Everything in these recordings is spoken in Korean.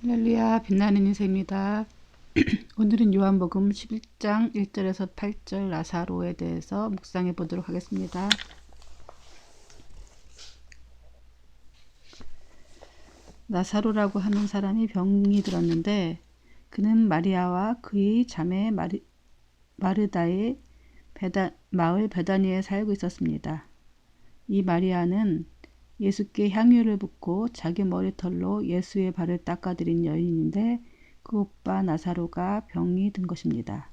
할렐루야, 빛나는 인생입니다. 오늘은 요한복음 11장 1절에서 8절 나사로에 대해서 묵상해 보도록 하겠습니다. 나사로라고 하는 사람이 병이 들었는데 그는 마리아와 그의 자매 마르다의 마을 베다니에 살고 있었습니다. 이 마리아는 예수께 향유를 붓고 자기 머리털로 예수의 발을 닦아드린 여인인데 그 오빠 나사로가 병이 든 것입니다.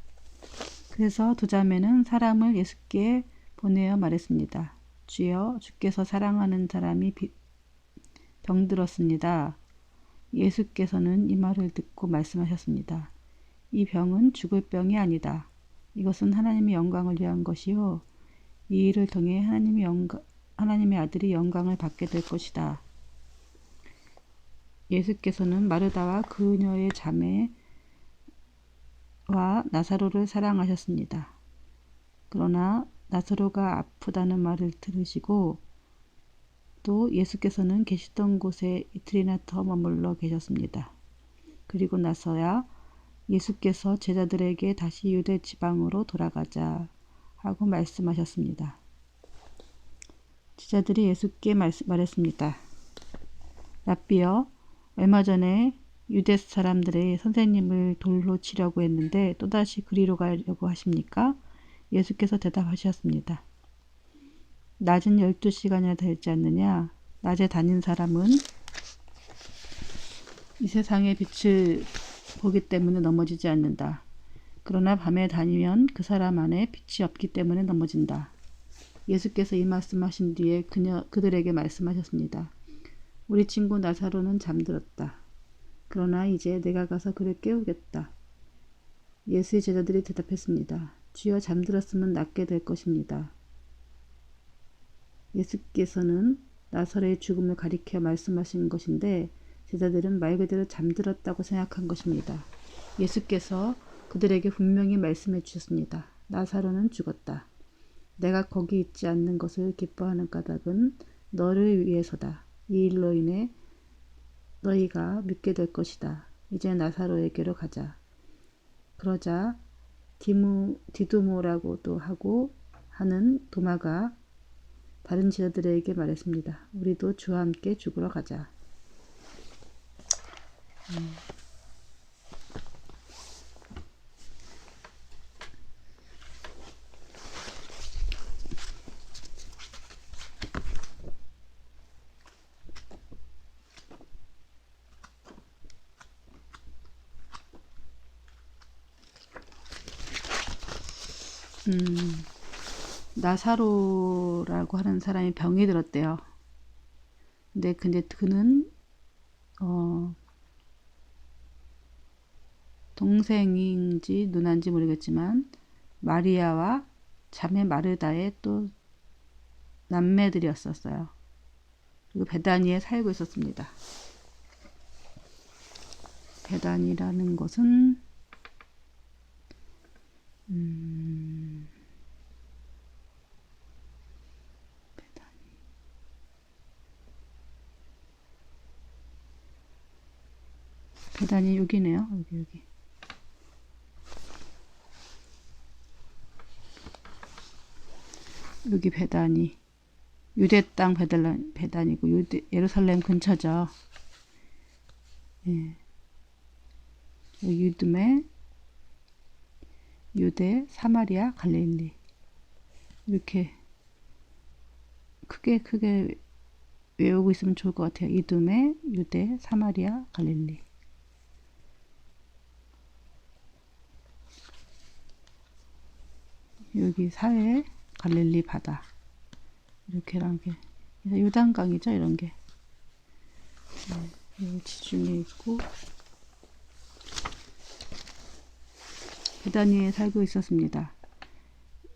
그래서 두 자매는 사람을 예수께 보내어 말했습니다. 주여, 주께서 사랑하는 사람이 병들었습니다. 예수께서는 이 말을 듣고 말씀하셨습니다. 이 병은 죽을 병이 아니다. 이것은 하나님의 영광을 위한 것이요, 이 일을 통해 하나님의 아들이 영광을 받게 될 것이다. 예수께서는 마르다와 그녀의 자매와 나사로를 사랑하셨습니다. 그러나 나사로가 아프다는 말을 들으시고 또 예수께서는 계시던 곳에 이틀이나 더 머물러 계셨습니다. 그리고 나서야 예수께서 제자들에게 다시 유대 지방으로 돌아가자 하고 말씀하셨습니다. 제자들이 예수께 말했습니다. 랍비여, 얼마 전에 유대 사람들의 선생님을 돌로 치려고 했는데 또다시 그리로 가려고 하십니까? 예수께서 대답하셨습니다. 낮은 12시간이나 되지 않느냐? 낮에 다닌 사람은 이 세상의 빛을 보기 때문에 넘어지지 않는다. 그러나 밤에 다니면 그 사람 안에 빛이 없기 때문에 넘어진다. 예수께서 이 말씀하신 뒤에 그들에게 말씀하셨습니다. 우리 친구 나사로는 잠들었다. 그러나 이제 내가 가서 그를 깨우겠다. 예수의 제자들이 대답했습니다. 주여, 잠들었으면 낫게 될 것입니다. 예수께서는 나사로의 죽음을 가리켜 말씀하신 것인데 제자들은 말 그대로 잠들었다고 생각한 것입니다. 예수께서 그들에게 분명히 말씀해 주셨습니다. 나사로는 죽었다. 내가 거기 있지 않는 것을 기뻐하는 까닭은 너를 위해서다. 이 일로 인해 너희가 믿게 될 것이다. 이제 나사로에게로 가자. 그러자 디두모라고도 하고 하는 도마가 다른 제자들에게 말했습니다. 우리도 주와 함께 죽으러 가자. 나사로라고 하는 사람이 병이 들었대요. 근데 그는 동생인지 누나인지 모르겠지만 마리아와 자매 마르다의 또 남매들이었었어요. 그리고 베다니에 살고 있었습니다. 베다니라는 곳은 베다니 여기네요. 여기. 여기 베다니. 유대 땅 베다니고 예루살렘 근처죠. 예. 유드메, 유대, 사마리아, 갈릴리. 이렇게 크게 외우고 있으면 좋을 것 같아요. 이두메, 유대, 사마리아, 갈릴리. 여기 사회, 갈릴리 바다. 이렇게란 게. 그래서 요단강이죠, 이런 게. 여기 지중해 있고. 베다니에 살고 있었습니다.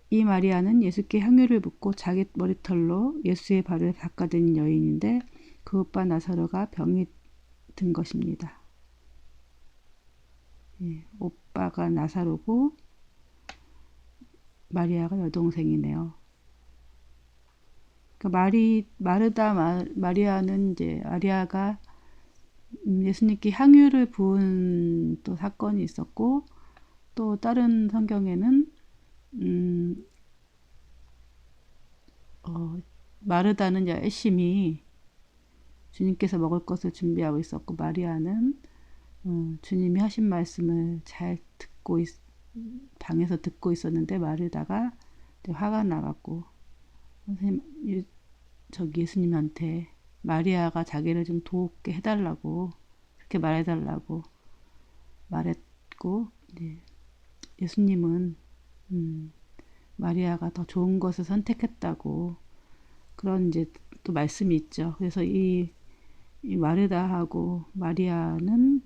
이 마리아는 예수께 향유를 붓고 자기 머리털로 예수의 발을 닦아드린 여인인데 그 오빠 나사로가 병이 든 것입니다. 예, 오빠가 나사로고 마리아가 여동생이네요. 그러니까 마리아는 이제 마리아가 예수님께 향유를 부은 또 사건이 있었고, 또 다른 성경에는 음, 마르다는 열심히 주님께서 먹을 것을 준비하고 있었고, 마리아는 주님이 하신 말씀을 잘 방에서 듣고 있었는데, 마르다가 화가 나갖고 선생님, 저기 예수님한테 마리아가 자기를 좀 돕게 해달라고, 그렇게 말해달라고 말했고, 예수님은 마리아가 더 좋은 것을 선택했다고, 그런 이제 또 말씀이 있죠. 그래서 이 마르다하고 마리아는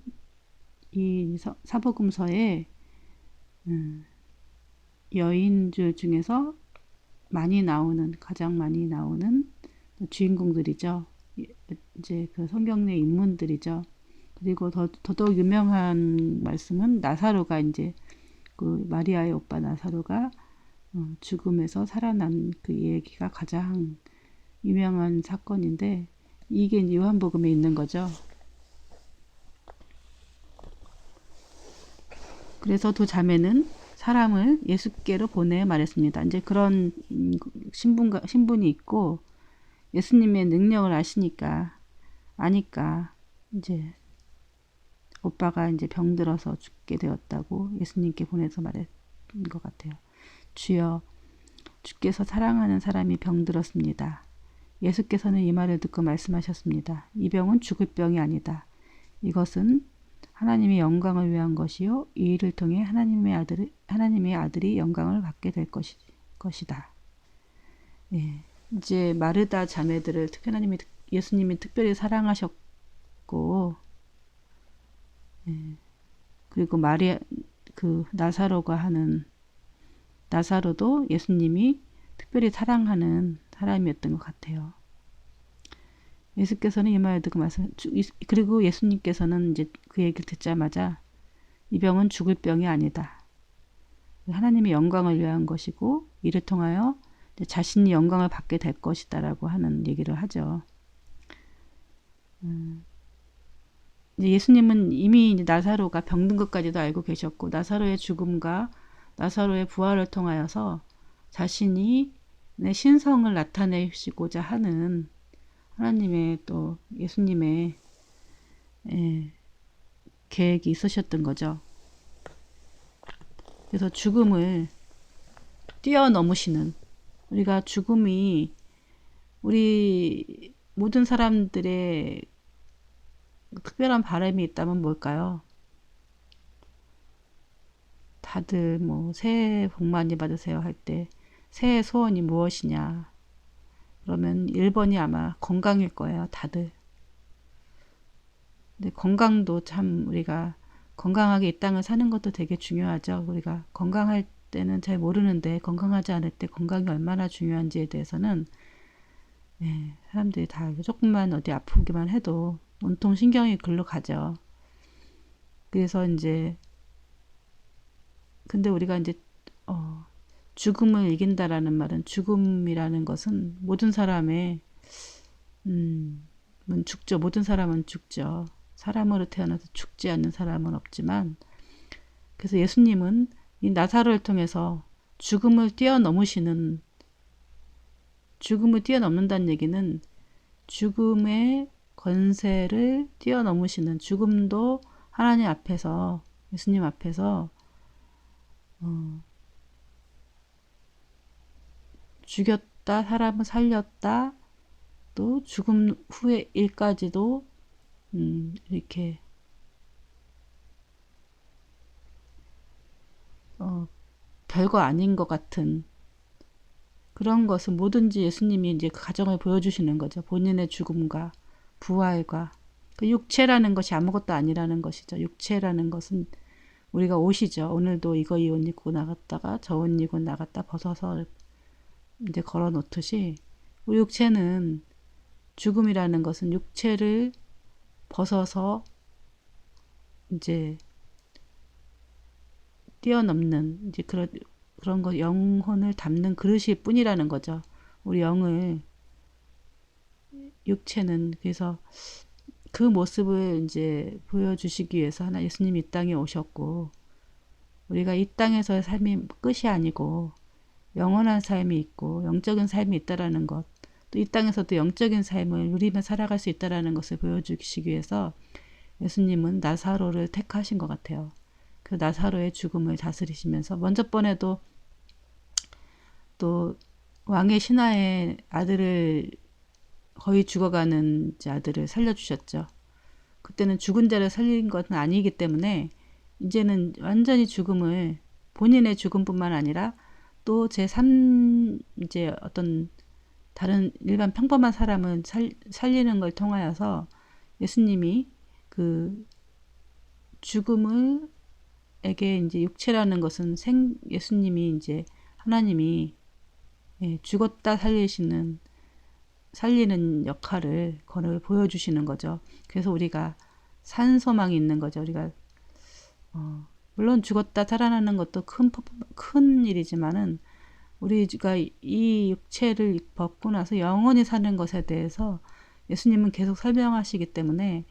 이 사복음서에 여인들 중에서 가장 많이 나오는 주인공들이죠. 이제 그 성경 내 인물들이죠. 그리고 더더욱 유명한 말씀은 나사로가, 이제 그 마리아의 오빠 나사로가 죽음에서 살아난 그 얘기가 가장 유명한 사건인데, 이게 이제 요한복음에 있는 거죠. 그래서 두 자매는 사람을 예수께로 보내 말했습니다. 이제 그런 신분이 있고, 예수님의 능력을 아니까 이제 오빠가 이제 병들어서 죽게 되었다고 예수님께 보내서 말한 것 같아요. 주여, 주께서 사랑하는 사람이 병들었습니다. 예수께서는 이 말을 듣고 말씀하셨습니다. 이 병은 죽을 병이 아니다. 이것은 하나님의 영광을 위한 것이요, 이 일을 통해 하나님의 아들이 영광을 받게 될 것이다. 예, 이제 마르다 자매들을 예수님이 특별히 사랑하셨고, 그리고 나사로도 예수님이 특별히 사랑하는 사람이었던 것 같아요. 예수께서는 이 말을 듣고 그리고 예수님께서는 이제 그 얘기를 듣자마자 이 병은 죽을 병이 아니다. 하나님의 영광을 위한 것이고, 이를 통하여 자신이 영광을 받게 될 것이다라고 하는 얘기를 하죠. 예수님은 이미 나사로가 병든 것까지도 알고 계셨고, 나사로의 죽음과 나사로의 부활을 통하여서 자신이 내 신성을 나타내시고자 하는 하나님의 또 예수님의 계획이 있으셨던 거죠. 그래서 죽음을 뛰어넘으시는, 우리가 죽음이 우리 모든 사람들의 특별한 바람이 있다면 뭘까요? 다들 뭐 새해 복 많이 받으세요 할 때 새해 소원이 무엇이냐? 그러면 1번이 아마 건강일 거예요, 다들. 근데 건강도 참, 우리가 건강하게 이 땅을 사는 것도 되게 중요하죠. 우리가 건강할 때는 잘 모르는데, 건강하지 않을 때 건강이 얼마나 중요한지에 대해서는 사람들이 다 조금만 어디 아프기만 해도 온통 신경이 글로 가죠. 그래서 이제 근데 우리가 이제 죽음을 이긴다라는 말은, 죽음이라는 것은 모든 사람의 죽죠. 모든 사람은 죽죠. 사람으로 태어나서 죽지 않는 사람은 없지만, 그래서 예수님은 이 나사로를 통해서 죽음을 뛰어넘는다는 얘기는 죽음의 권세를 뛰어넘으시는, 죽음도 하나님 앞에서, 예수님 앞에서 죽였다, 사람을 살렸다, 또 죽음 후의 일까지도 이렇게 별거 아닌 것 같은 그런 것은 뭐든지 예수님이 이제 그 가정을 보여주시는 거죠. 본인의 죽음과 부활과, 그 육체라는 것이 아무것도 아니라는 것이죠. 육체라는 것은 우리가 옷이죠. 오늘도 이거 이 옷 입고 나갔다가 저 옷 입고 나갔다 벗어서 이제 걸어 놓듯이, 우리 육체는, 죽음이라는 것은 육체를 벗어서 이제 뛰어넘는, 이제 그런 거, 영혼을 담는 그릇일 뿐이라는 거죠. 우리 육체는. 그래서 그 모습을 이제 보여주시기 위해서 하나 예수님이 이 땅에 오셨고, 우리가 이 땅에서의 삶이 끝이 아니고 영원한 삶이 있고 영적인 삶이 있다라는 것, 또 이 땅에서도 영적인 삶을 누리며 살아갈 수 있다라는 것을 보여주시기 위해서 예수님은 나사로를 택하신 것 같아요. 그 나사로의 죽음을 다스리시면서 먼저 번에도 또 왕의 신하의 아들을, 거의 죽어가는 아들을 살려주셨죠. 그때는 죽은 자를 살린 것은 아니기 때문에 이제는 완전히 죽음을, 본인의 죽음뿐만 아니라 또 제3, 이제 어떤 다른 일반 평범한 사람을 살리는 걸 통하여서 예수님이 그 죽음을 에게 이제 육체라는 것은 예수님이 이제 하나님이 죽었다 살리는 역할을 보여주시는 거죠. 그래서 우리가 산 소망이 있는 거죠. 우리가 물론 죽었다 살아나는 것도 큰 일이지만은 우리가 이 육체를 벗고 나서 영원히 사는 것에 대해서 예수님은 계속 설명하시기 때문에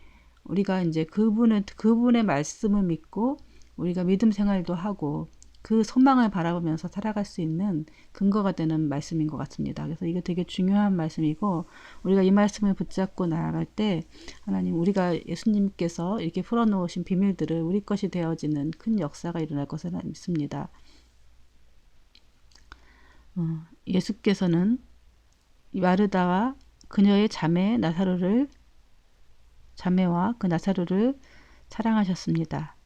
우리가 이제 그분의 말씀을 믿고 우리가 믿음 생활도 하고 그 소망을 바라보면서 살아갈 수 있는 근거가 되는 말씀인 것 같습니다. 그래서 이게 되게 중요한 말씀이고, 우리가 이 말씀을 붙잡고 나아갈 때 하나님, 우리가 예수님께서 이렇게 풀어놓으신 비밀들을 우리 것이 되어지는 큰 역사가 일어날 것을 믿습니다. 예수께서는 마르다와 그녀의 자매와 그 나사로를 사랑하셨습니다.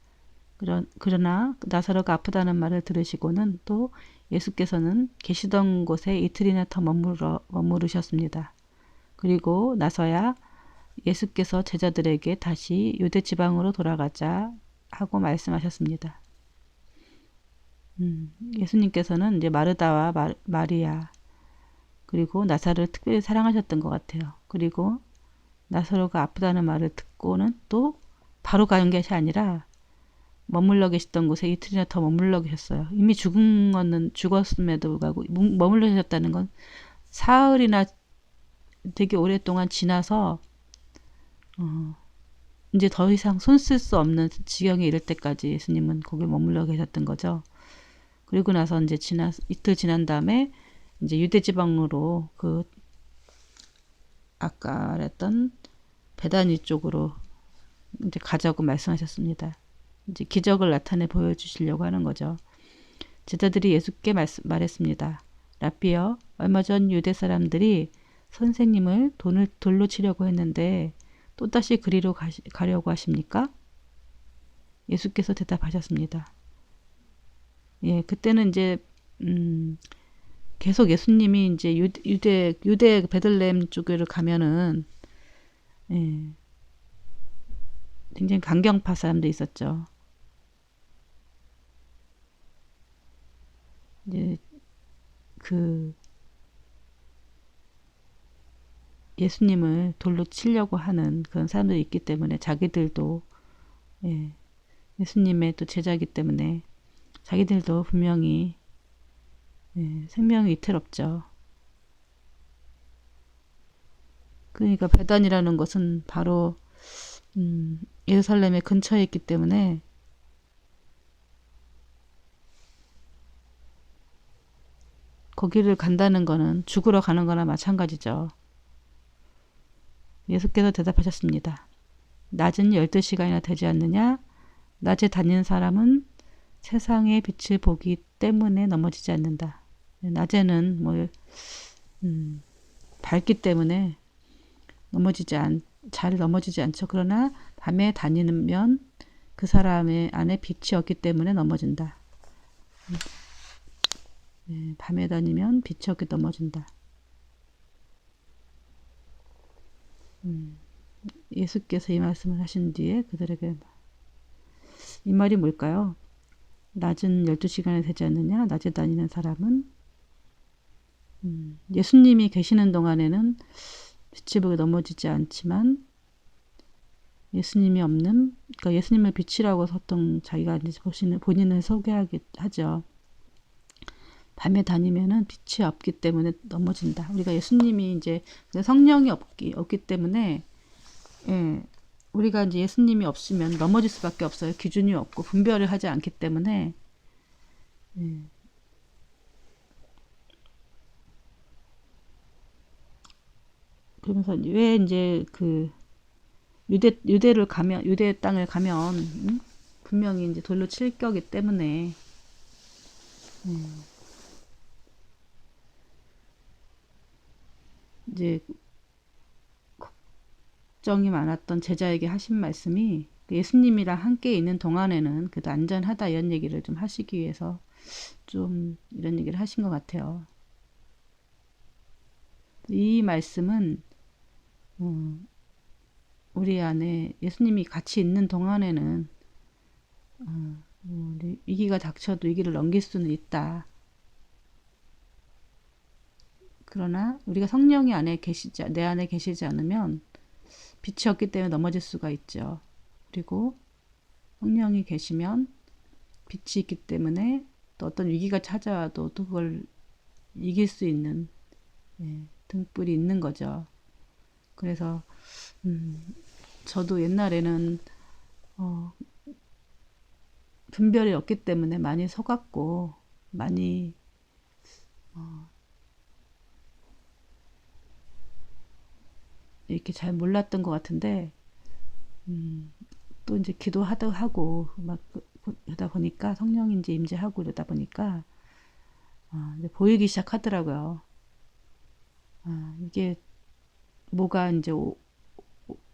그러나 나사로가 아프다는 말을 들으시고는 또 예수께서는 계시던 곳에 이틀이나 더 머무르셨습니다. 그리고 나서야 예수께서 제자들에게 다시 유대 지방으로 돌아가자 하고 말씀하셨습니다. 예수님께서는 이제 마르다와 마리아 그리고 나사로를 특별히 사랑하셨던 것 같아요. 그리고 나사로가 아프다는 말을 듣고는 또 바로 가는 것이 아니라 머물러 계셨던 곳에 이틀이나 더 머물러 계셨어요. 이미 죽었음에도 불구하고 머물러 계셨다는 건 사흘이나 되게 오랫동안 지나서 이제 더 이상 손 쓸 수 없는 지경에 이를 때까지 예수님은 거기 머물러 계셨던 거죠. 그리고 나서 이제 이틀 지난 다음에 이제 유대 지방으로 아까 말했던 베다니 쪽으로 이제 가자고 말씀하셨습니다. 이제 기적을 나타내 보여주시려고 하는 거죠. 제자들이 예수께 말했습니다. 라삐여, 얼마 전 유대 사람들이 선생님을 돌로 치려고 했는데 또다시 그리로 가려고 하십니까? 예수께서 대답하셨습니다. 예, 그때는 이제 계속 예수님이 이제 유대 베들레헴 쪽으로 가면은 굉장히 강경파 사람도 있었죠. 이제 예수님을 돌로 치려고 하는 그런 사람들이 있기 때문에 자기들도 예수님의 또 제자이기 때문에 자기들도 분명히 생명이 위태롭죠. 그러니까 베단이라는 것은 바로 예루살렘의 근처에 있기 때문에 거기를 간다는 거는 죽으러 가는 거나 마찬가지죠. 예수께서 대답하셨습니다. 낮은 12시간이나 되지 않느냐? 낮에 다니는 사람은 세상의 빛을 보기 때문에 넘어지지 않는다. 낮에는 밝기 때문에 잘 넘어지지 않죠. 그러나 밤에 다니면 그 사람의 안에 빛이 없기 때문에 넘어진다. 밤에 다니면 빛이 없게 넘어진다. 예수께서 이 말씀을 하신 뒤에 그들에게 이 말이 뭘까요? 낮은 12시간이 되지 않느냐? 낮에 다니는 사람은 예수님이 계시는 동안에는 빛이 보게 넘어지지 않지만 그러니까 예수님을 빛이라고 보통 자기가 본인을 소개하죠. 밤에 다니면은 빛이 없기 때문에 넘어진다. 우리가 예수님이 이제 성령이 없기 때문에 우리가 이제 예수님이 없으면 넘어질 수밖에 없어요. 기준이 없고 분별을 하지 않기 때문에. 예. 그러면서 왜 이제 그 유대를 가면, 유대 땅을 가면, 분명히 이제 돌로 칠 거기 때문에, 이제 걱정이 많았던 제자에게 하신 말씀이 예수님이랑 함께 있는 동안에는 그래도 안전하다 이런 얘기를 좀 하시기 위해서 좀 이런 얘기를 하신 것 같아요. 이 말씀은 우리 안에 예수님이 같이 있는 동안에는 위기가 닥쳐도 위기를 넘길 수는 있다. 그러나 우리가 성령이 내 안에 계시지 않으면 빛이 없기 때문에 넘어질 수가 있죠. 그리고 성령이 계시면 빛이 있기 때문에 또 어떤 위기가 찾아와도 또 그걸 이길 수 있는 등불이 있는 거죠. 그래서 저도 옛날에는 분별이 없기 때문에 많이 속았고 많이 이렇게 잘 몰랐던 것 같은데 또 이제 기도하다 하고 막 그러다 보니까 성령이 이제 임재하고 이러다 보니까 이제 보이기 시작하더라고요. 이게 뭐가 이제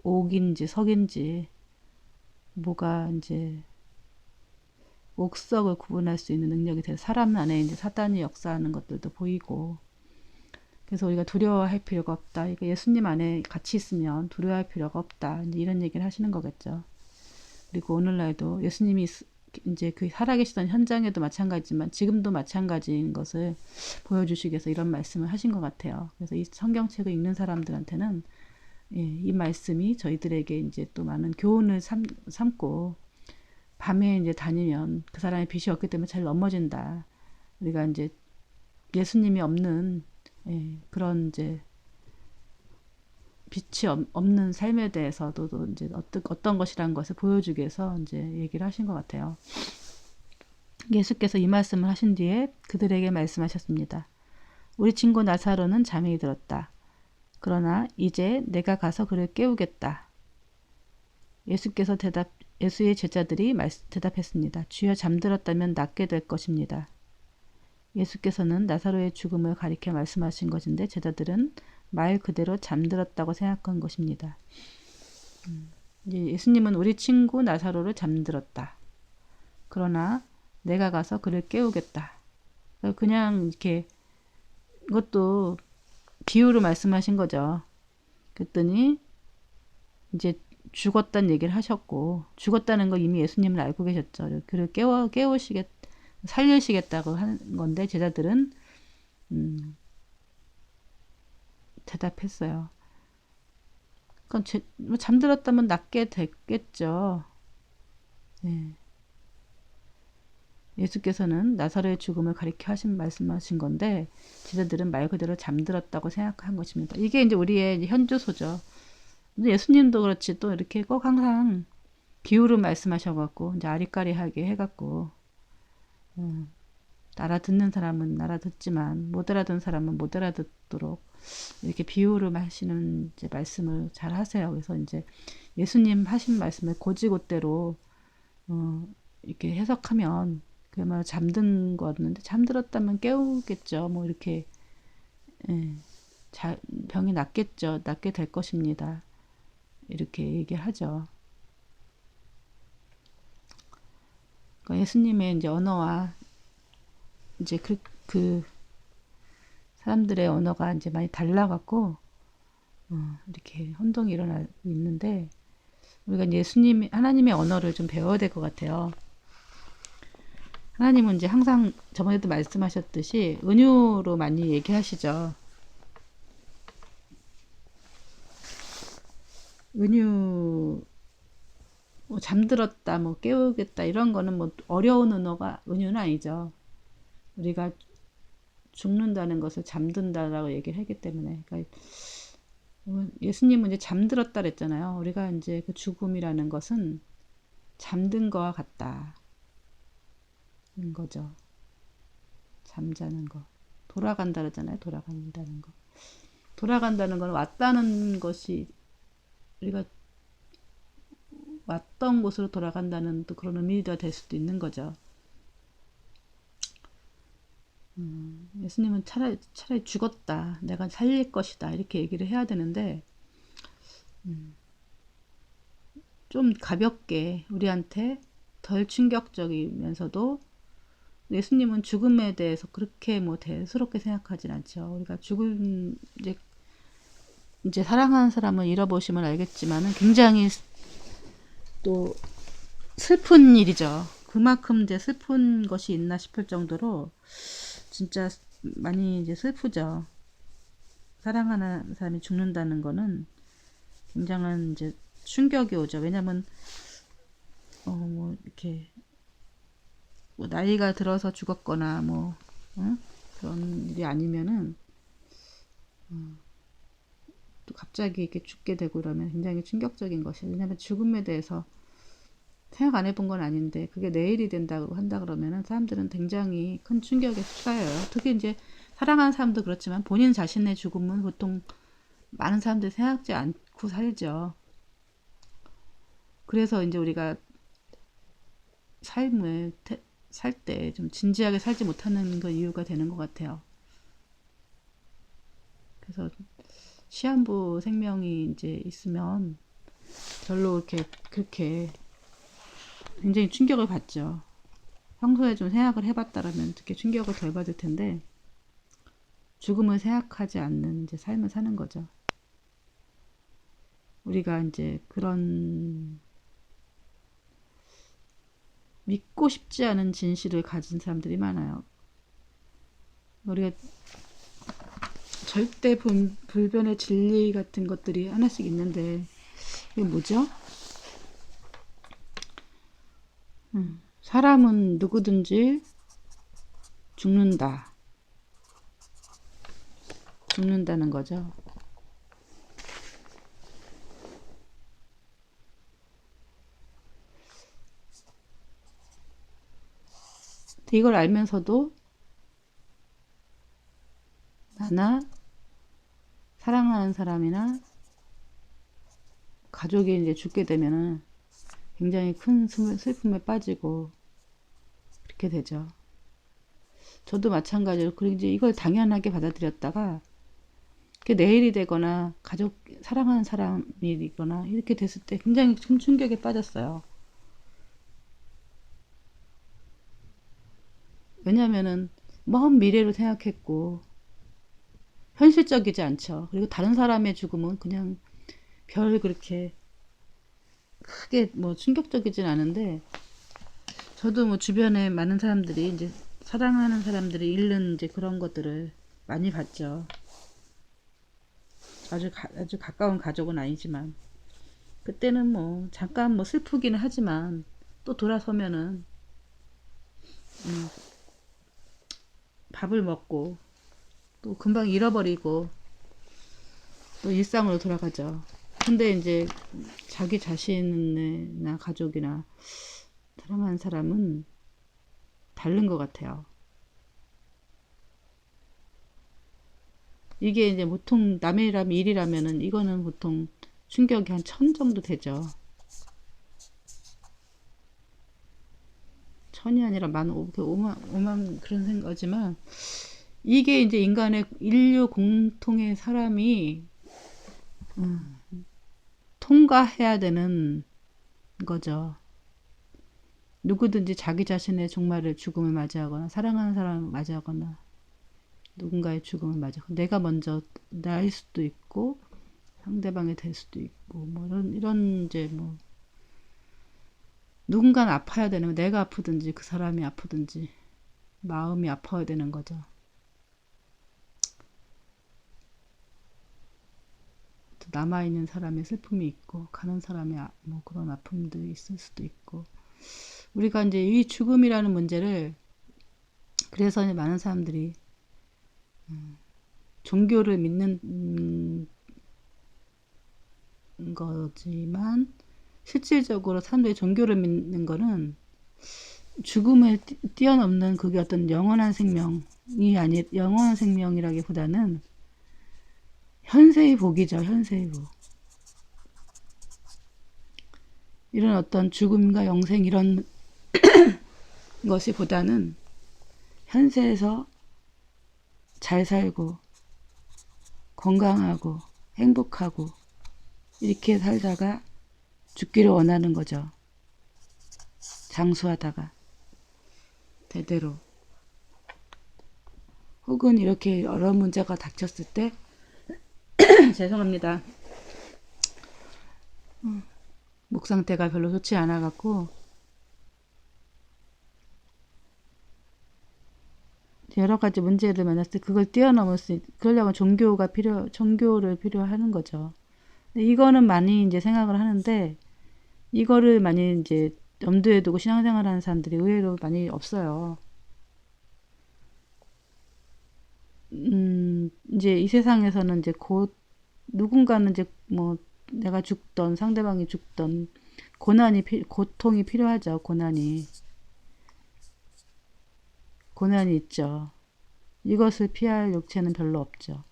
옥인지 석인지 뭐가 이제 옥석을 구분할 수 있는 능력이 돼서 사람 안에 이제 사단이 역사하는 것들도 보이고 그래서 우리가 두려워할 필요가 없다. 이거 예수님 안에 같이 있으면 두려워할 필요가 없다. 이제 이런 얘기를 하시는 거겠죠. 그리고 오늘날도 예수님이 이제 그 살아계시던 현장에도 마찬가지지만 지금도 마찬가지인 것을 보여주시기 위해서 이런 말씀을 하신 것 같아요. 그래서 이 성경책을 읽는 사람들한테는 이 말씀이 저희들에게 이제 또 많은 교훈을 삼고 밤에 이제 다니면 그 사람의 빛이 없기 때문에 잘 넘어진다. 우리가 이제 예수님이 없는 그런 이제 빛이 없는 삶에 대해서도 이제 어떤 것이란 것을 보여주기 위해서 이제 얘기를 하신 것 같아요. 예수께서 이 말씀을 하신 뒤에 그들에게 말씀하셨습니다. 우리 친구 나사로는 잠이 들었다. 그러나 이제 내가 가서 그를 깨우겠다. 예수의 제자들이 대답했습니다. 주여 잠들었다면 낫게 될 것입니다. 예수께서는 나사로의 죽음을 가리켜 말씀하신 것인데 제자들은 말 그대로 잠들었다고 생각한 것입니다. 예수님은 우리 친구 나사로를 잠들었다. 그러나 내가 가서 그를 깨우겠다. 그냥 이렇게 이것도 비유로 말씀하신 거죠. 그랬더니 이제 죽었다는 얘기를 하셨고 죽었다는 거 이미 예수님은 알고 계셨죠. 그를 살리시겠다고 한 건데 제자들은 대답했어요. 그럼 잠들었다면 낫게 됐겠죠. 네. 예수께서는 나사로의 죽음을 가리켜 말씀하신 건데 제자들은 말 그대로 잠들었다고 생각한 것입니다. 이게 이제 우리의 현주소죠. 예수님도 그렇지 또 이렇게 꼭 항상 비유로 말씀하셔갖고 이제 아리까리하게 해갖고 알아듣는 사람은 알아듣지만 못 알아듣는 사람은 못 알아듣도록 이렇게 비유로 하시는 이제 말씀을 잘 하세요. 그래서 이제 예수님 하신 말씀을 고지고대로 이렇게 해석하면 그야말로 잠든 거였는데 잠들었다면 깨우겠죠. 뭐 이렇게 병이 낫겠죠. 낫게 될 것입니다. 이렇게 얘기하죠. 그러니까 예수님의 이제 언어와 이제 그 사람들의 언어가 이제 많이 달라갖고 이렇게 혼동이 일어나고 있는데 우리가 이제 하나님의 언어를 좀 배워야 될 것 같아요. 하나님은 이제 항상 저번에도 말씀하셨듯이 은유로 많이 얘기하시죠. 은유 뭐 잠들었다 뭐 깨우겠다 이런 거는 뭐 어려운 은유는 아니죠. 우리가 죽는다는 것을 잠든다라고 얘기를 했기 때문에 그러니까 예수님은 이제 잠들었다 그랬잖아요. 우리가 이제 그 죽음이라는 것은 잠든 거와 같다는 거죠. 잠자는 거. 돌아간다 그러잖아요. 돌아간다는 거. 돌아간다는 건 왔다는 것이 우리가 왔던 곳으로 돌아간다는 또 그런 의미가 될 수도 있는 거죠. 예수님은 차라리 죽었다. 내가 살릴 것이다. 이렇게 얘기를 해야 되는데, 좀 가볍게 우리한테 덜 충격적이면서도 예수님은 죽음에 대해서 그렇게 뭐 대수롭게 생각하진 않죠. 우리가 죽음, 이제 사랑하는 사람을 잃어보시면 알겠지만은 굉장히 또 슬픈 일이죠. 그만큼 이제 슬픈 것이 있나 싶을 정도로 진짜 많이 이제 슬프죠. 사랑하는 사람이 죽는다는 거는 굉장한 이제 충격이 오죠. 왜냐면 뭐 이렇게 뭐 나이가 들어서 죽었거나 뭐 그런 일이 아니면은 또 갑자기 이렇게 죽게 되고 이러면 굉장히 충격적인 것이에요. 왜냐면 죽음에 대해서 생각 안 해본 건 아닌데 그게 내일이 된다고 한다 그러면은 사람들은 굉장히 큰 충격에 휩싸여요. 특히 이제 사랑하는 사람도 그렇지만 본인 자신의 죽음은 보통 많은 사람들이 생각지 않고 살죠. 그래서 이제 우리가 삶을 살 때 좀 진지하게 살지 못하는 그 이유가 되는 것 같아요. 그래서 시한부 생명이 이제 있으면 별로 이렇게 그렇게 굉장히 충격을 받죠. 평소에 좀 생각을 해봤다라면 특히 충격을 덜 받을 텐데 죽음을 생각하지 않는 이제 삶을 사는 거죠. 우리가 이제 그런 믿고 싶지 않은 진실을 가진 사람들이 많아요. 우리가 절대 불변의 진리 같은 것들이 하나씩 있는데 이게 뭐죠? 사람은 누구든지 죽는다. 죽는다는 거죠. 이걸 알면서도 나나 사랑하는 사람이나 가족이 이제 죽게 되면은 굉장히 큰 슬픔에 빠지고 그렇게 되죠. 저도 마찬가지로 그리고 이제 이걸 당연하게 받아들였다가 내일이 되거나 가족 사랑하는 사람이거나 이렇게 됐을 때 굉장히 큰 충격에 빠졌어요. 왜냐면은 먼 미래로 생각했고 현실적이지 않죠. 그리고 다른 사람의 죽음은 그냥 별 그렇게 크게 뭐 충격적이진 않은데 저도 뭐 주변에 많은 사람들이 이제 사랑하는 사람들이 잃는 이제 그런 것들을 많이 봤죠. 아주 가까운 가족은 아니지만 그때는 뭐 잠깐 뭐 슬프기는 하지만 또 돌아서면은 밥을 먹고 또 금방 잃어버리고 또 일상으로 돌아가죠. 근데 이제 자기 자신이나 가족이나 사랑하는 사람은 다른 것 같아요. 이게 이제 보통 남의 일이라면은 이거는 보통 충격이 한 1000 정도 되죠. 1000이 아니라 5만 그런 생각이지만 이게 이제 인류 공통의 사람이 통과해야 되는 거죠. 누구든지 자기 자신의 종말을 죽음을 맞이하거나 사랑하는 사람을 맞이하거나 누군가의 죽음을 맞이하거나 내가 먼저 나일 수도 있고 상대방이 될 수도 있고 뭐 이런 이제 뭐 누군가는 아파야 되는 거 내가 아프든지 그 사람이 아프든지 마음이 아파야 되는 거죠. 남아있는 사람의 슬픔이 있고 가는 사람의 뭐 그런 아픔들이 있을 수도 있고 우리가 이제 이 죽음이라는 문제를 그래서 많은 사람들이 종교를 믿는 거지만 실질적으로 사람들이 종교를 믿는 거는 죽음을 뛰어넘는 그게 어떤 영원한 생명이 아니 영원한 생명이라기보다는 현세의 복이죠. 현세의 복. 이런 어떤 죽음과 영생 이런 것이 보다는 현세에서 잘 살고 건강하고 행복하고 이렇게 살다가 죽기를 원하는 거죠. 장수하다가 대대로. 혹은 이렇게 여러 문제가 닥쳤을 때 죄송합니다. 목 상태가 별로 좋지 않아 갖고 여러 가지 문제를 만났을 때 그걸 뛰어넘을 수 그러려면 종교를 필요하는 거죠. 근데 이거는 많이 이제 생각을 하는데 이거를 많이 이제 염두에 두고 신앙생활 하는 사람들이 의외로 많이 없어요. 이제 이 세상에서는 이제 곧 누군가는 이제 뭐 내가 죽던 상대방이 죽던 고통이 필요하죠. 고난이 있죠. 이것을 피할 육체는 별로 없죠.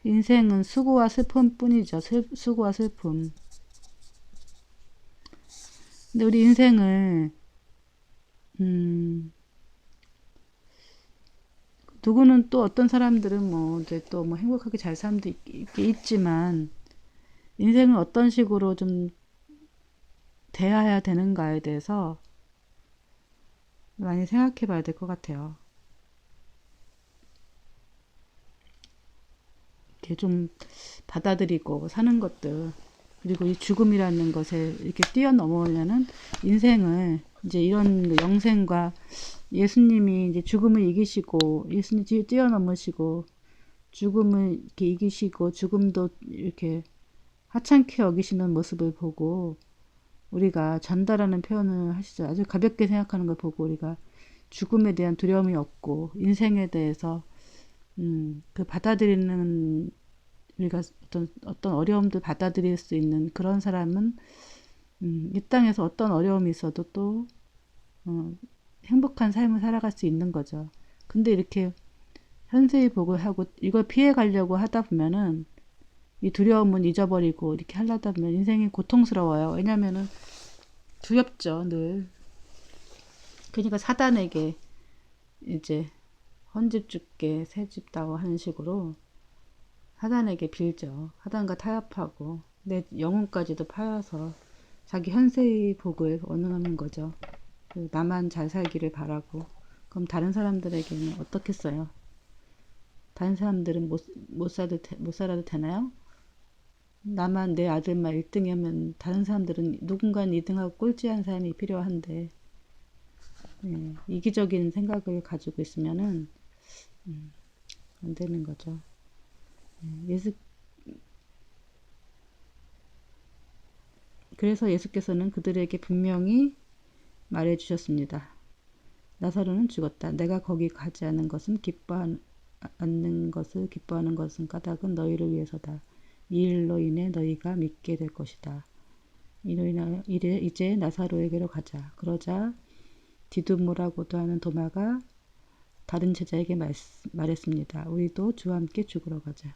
인생은 수고와 슬픔 뿐이죠. 수고와 슬픔. 근데 우리 인생을 누구는 또 어떤 사람들은 뭐 이제 또 뭐 행복하게 잘 삶도 있지만 인생을 어떤 식으로 좀 대해야 되는가에 대해서 많이 생각해 봐야 될 것 같아요. 이렇게 좀 받아들이고 사는 것들 그리고 이 죽음이라는 것에 이렇게 뛰어넘으려는 인생을 이제 이런 영생과 예수님이 이제 죽음을 이기시고 예수님이 뛰어넘으시고 죽음을 이렇게 이기시고 죽음도 이렇게 하찮게 여기시는 모습을 보고 우리가 전다라는 표현을 하시죠. 아주 가볍게 생각하는 걸 보고 우리가 죽음에 대한 두려움이 없고 인생에 대해서 그 받아들이는 우리가 어떤 어려움들 받아들일 수 있는 그런 사람은 이 땅에서 어떤 어려움이 있어도 또 행복한 삶을 살아갈 수 있는 거죠. 근데 이렇게 현세의 복을 하고 이걸 피해 가려고 하다 보면은 이 두려움은 잊어버리고 이렇게 하려다 보면 인생이 고통스러워요. 왜냐면은 두렵죠, 늘. 그러니까 사단에게 이제 헌집 줄게 새집 다고 하는 식으로 사단에게 빌죠. 사단과 타협하고 내 영혼까지도 파여서 자기 현세의 복을 원하는 거죠. 나만 잘 살기를 바라고. 그럼 다른 사람들에게는 어떻겠어요? 다른 사람들은 못 살아도 되나요? 나만 내 아들만 1등이면 다른 사람들은 누군가는 2등하고 꼴찌한 사람이 필요한데 이기적인 생각을 가지고 있으면은 안 되는 거죠. 그래서 예수께서는 그들에게 분명히 말해 주셨습니다. 나사로는 죽었다. 내가 거기 가지 않는 것은 기뻐하는 것은 까닭은 너희를 위해서다. 이 일로 인해 너희가 믿게 될 것이다. 이제 나사로에게로 가자. 그러자 디두모라고도 하는 도마가 다른 제자에게 말했습니다. 우리도 주와 함께 죽으러 가자.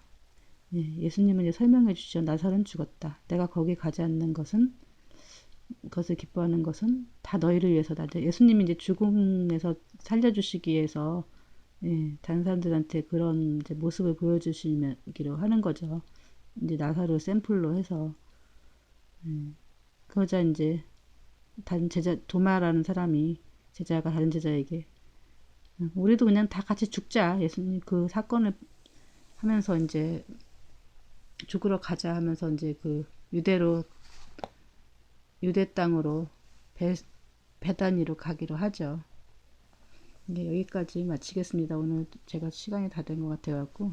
예수님은 이제 설명해 주시죠. 나사로는 죽었다. 내가 거기 가지 않는 것은 그것을 기뻐하는 것은 다 너희를 위해서다. 이제 예수님이 이제 죽음에서 살려주시기 위해서 다른 사람들한테 그런 이제 모습을 보여주시기로 하는 거죠. 이제 나사로 샘플로 해서 그러자 이제 다른 도마라는 사람이 제자가 다른 제자에게 우리도 그냥 다 같이 죽자. 예수님 그 사건을 하면서 이제 죽으러 가자 하면서 이제 그 유대 땅으로 베다니로 가기로 하죠. 여기까지 마치겠습니다. 오늘 제가 시간이 다 된 것 같아갖고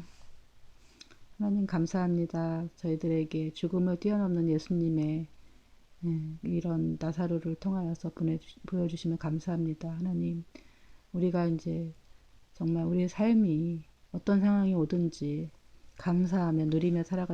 하나님 감사합니다. 저희들에게 죽음을 뛰어넘는 예수님의 이런 나사로를 통하여서 보여주시면 감사합니다. 하나님 우리가 이제 정말 우리의 삶이 어떤 상황이 오든지 감사하며 누리며 살아갈